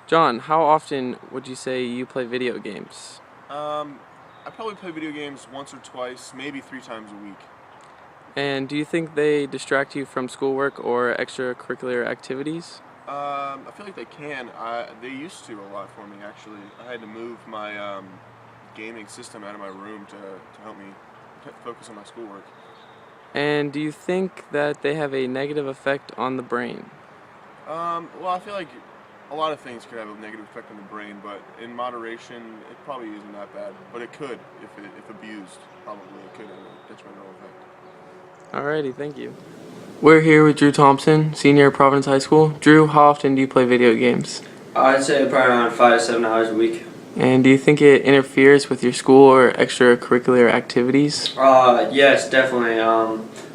John, how often would you say you play video games? I probably play video games once or twice, maybe 3 times a week. And do you think they distract you from schoolwork or extracurricular activities? I feel like they can. They used to a lot for me, actually. I had to move my gaming system out of my room to help me focus on my schoolwork. And do you think that they have a negative effect on the brain? Well, I feel like a lot of things could have a negative effect on the brain, but in moderation, it probably isn't that bad. But it could, if abused, probably it could have a detrimental effect. Alrighty, thank you. We're here with Drew Thompson, senior at Providence High School. Drew, how often do you play video games? I'd say probably around 5 to 7 hours a week. And do you think it interferes with your school or extracurricular activities? Yes, definitely.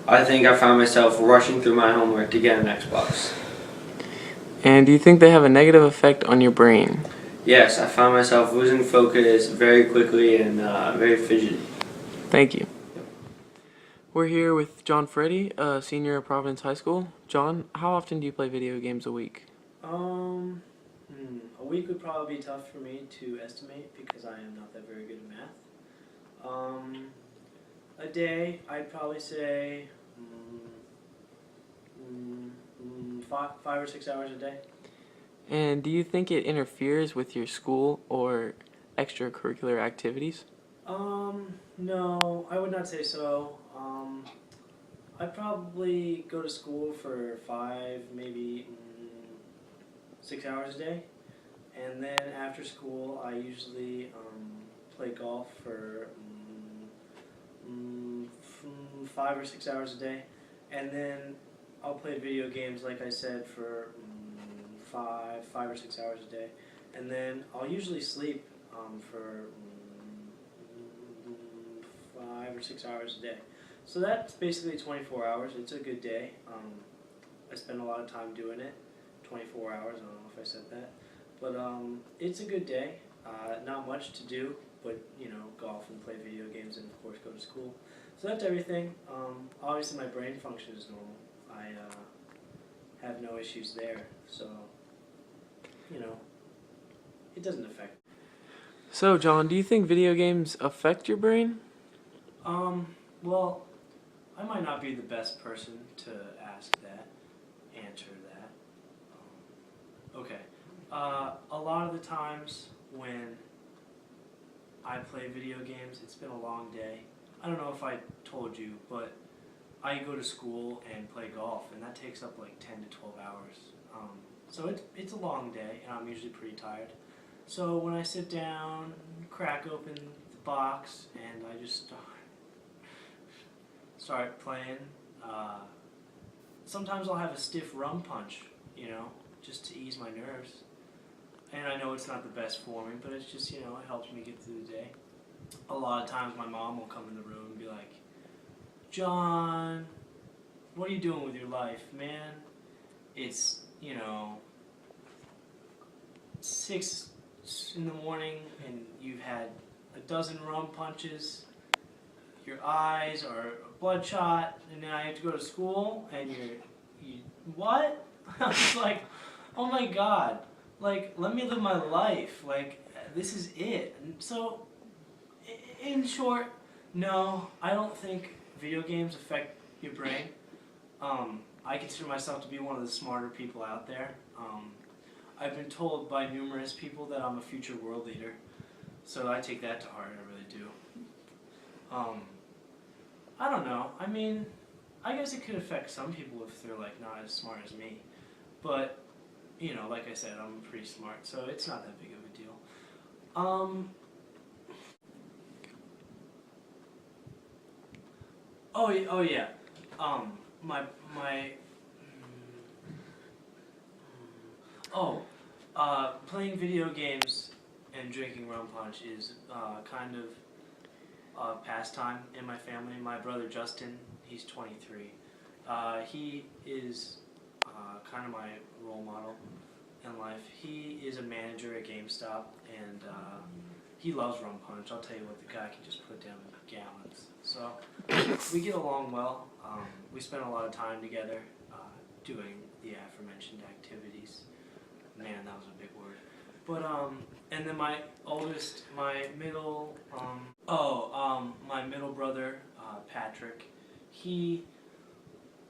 I think I found myself rushing through my homework to get an Xbox. And do you think they have a negative effect on your brain? Yes, I found myself losing focus very quickly and very fidgety. Thank you. We're here with John Freddy, a senior at Providence High School. John, how often do you play video games a week? Um, a week would probably be tough for me to estimate because I am not that very good at math. A day, I'd probably say 5 or 6 hours a day. And do you think it interferes with your school or extracurricular activities? No, I would not say so. I'd probably go to school for 5, maybe 6 hours a day. And then after school, I usually play golf for 5 or 6 hours a day. And then I'll play video games, like I said, for 5 or 6 hours a day. And then I'll usually sleep for 5 or 6 hours a day. So that's basically 24 hours. It's a good day. I spend a lot of time doing it. 24 hours, I don't know if I said that. But it's a good day. Not much to do, but golf and play video games and of course go to school. So that's everything. Obviously my brain function is normal. I have no issues there. So, it doesn't affect. So, John, do you think video games affect your brain? Well, I might not be the best person to answer that. Okay. A lot of the times when I play video games, it's been a long day. I don't know if I told you, but I go to school and play golf, and that takes up like 10 to 12 hours. So it's a long day, and I'm usually pretty tired. So when I sit down, crack open the box, and I just start playing, sometimes I'll have a stiff rum punch, just to ease my nerves. And I know it's not the best for me, but it's just, it helps me get through the day. A lot of times my mom will come in the room and be like, John, what are you doing with your life, man? It's, 6 in the morning and you've had a dozen rum punches, your eyes are bloodshot, and then I have to go to school and you what? I was like, oh my god, like, let me live my life, like, this is it. And so, in short, no, I don't think video games affect your brain. I consider myself to be one of the smarter people out there. I've been told by numerous people that I'm a future world leader, so I take that to heart, I really do. I don't know, I mean, I guess it could affect some people if they're like not as smart as me, but, like I said, I'm pretty smart, so it's not that big of a deal. Oh yeah. My playing video games and drinking rum punch is kind of a pastime in my family. My brother Justin, he's 23. He is kind of my role model in life. He is a manager at GameStop, and he loves rum punch. I'll tell you what, the guy can just put down gallons. So we get along well. We spend a lot of time together doing the aforementioned activities. Man, that was a big word. But and then my middle brother, Patrick, he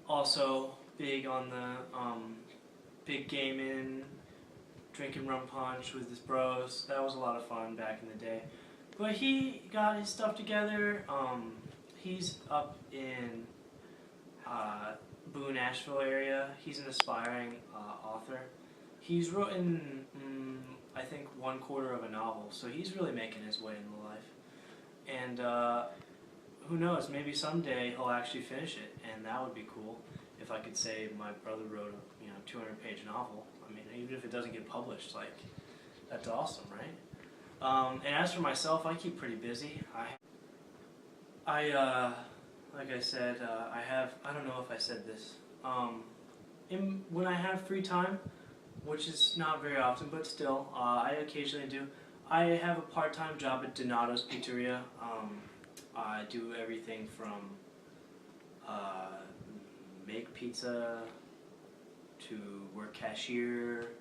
also big on the big gaming, drinking rum punch with his bros. That was a lot of fun back in the day. But he got his stuff together. He's up in Boone, Asheville area. He's an aspiring author. He's written, I think, 1/4 of a novel, so he's really making his way in life. And who knows, maybe someday he'll actually finish it, and that would be cool if I could say my brother wrote a 200-page novel. I mean, even if it doesn't get published, like, that's awesome, right? And as for myself, I keep pretty busy. Like I said, I don't know if I said this, when I have free time, which is not very often, but still, I occasionally do. I have a part-time job at Donato's Pizzeria. I do everything from make pizza to work cashier,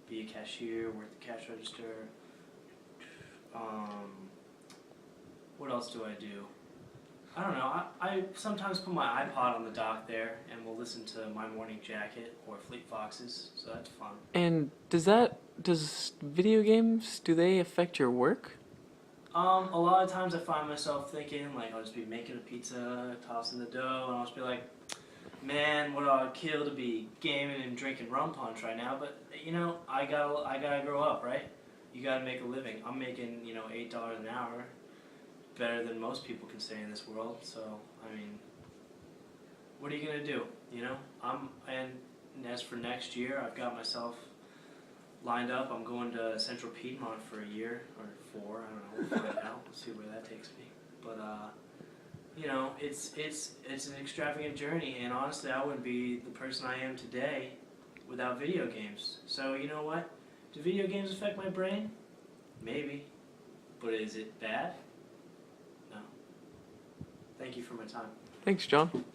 be a cashier, work the cash register. What else do I do? I don't know. I sometimes put my iPod on the dock there and we'll listen to My Morning Jacket or Fleet Foxes, so that's fun. And does video games, do they affect your work? A lot of times I find myself thinking, like, I'll just be making a pizza, tossing the dough, and I'll just be like, man, what I would kill to be gaming and drinking rum punch right now, but, I gotta grow up, right? You gotta make a living. I'm making, $8 an hour, better than most people can say in this world, so, I mean, what are you gonna do, and as for next year, I've got myself lined up. I'm going to Central Piedmont for a year, or 4, I don't know, we'll find out, we'll see where that takes me, but, it's an extravagant journey, and honestly, I wouldn't be the person I am today without video games. So, you know what? Do video games affect my brain? Maybe. But is it bad? No. Thank you for my time. Thanks, John.